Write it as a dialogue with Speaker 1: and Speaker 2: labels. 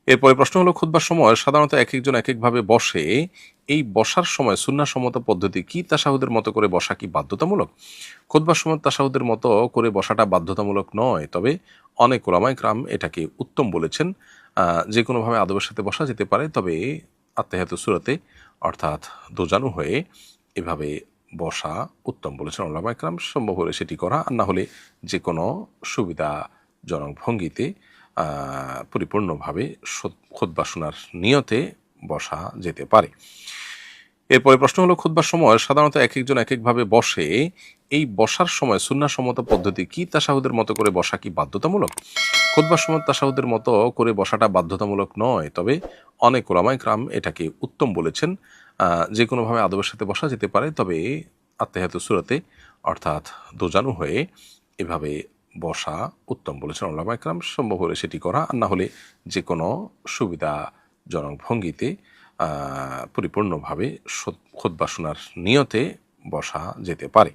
Speaker 1: এরপরে প্রশ্ন হলো খুতবার সময় সাধারণত একেকজন একেকভাবে বসে। এই বসার সময় সুন্নাহসম্মত পদ্ধতি কি তাশাহুদের মতো করে বসা কি বাধ্যতামূলক? খুতবার সময় তাশাহুদের মতো করে বসাটা বাধ্যতামূলক নয়। তবে অনেক উলামায়ে কেরাম এটাকে উত্তম বলেছেন। যেকোনোভাবে আদবের সাথে বসা যেতে পারে। তবে আত্তাহিয়াতুস সূরাতে অর্থাৎ দোজানু হয়ে এভাবে বসা উত্তম বলেছেন উলামায়ে কেরাম। সম্ভব হলে সেটি করা, আর না হলে যেকোনো সুবিধাজনক ভঙ্গিতে পরিপূর্ণভাবে খুতবা শোনার নিয়তে বসা যেতে পারে। এরপরে প্রশ্ন হলো খুতবার সময় সাধারণত একেকজন একেকভাবে বসে। এই বসার সময় সুন্নাহসম্মত পদ্ধতি কি তাশাহুদের মতো করে বসা কি বাধ্যতামূলক? খুতবার সময় তাশাহুদের মতো করে বসাটা বাধ্যতামূলক নয়। তবে অনেক উলামায়ে কেরাম এটাকে উত্তম বলেছেন। যেকোনোভাবে আদবের সাথে বসা যেতে পারে। তবে আত্তাহিয়াতুস সূরাতে অর্থাৎ দোজানু হয়ে এভাবে বসা উত্তম বলেছেন উলামায়ে কেরাম। সম্ভব হলে সেটি করা, আর না হলে যেকোনো সুবিধাজনক ভঙ্গিতে পরিপূর্ণভাবে খুতবা শোনার নিয়তে বসা যেতে পারে।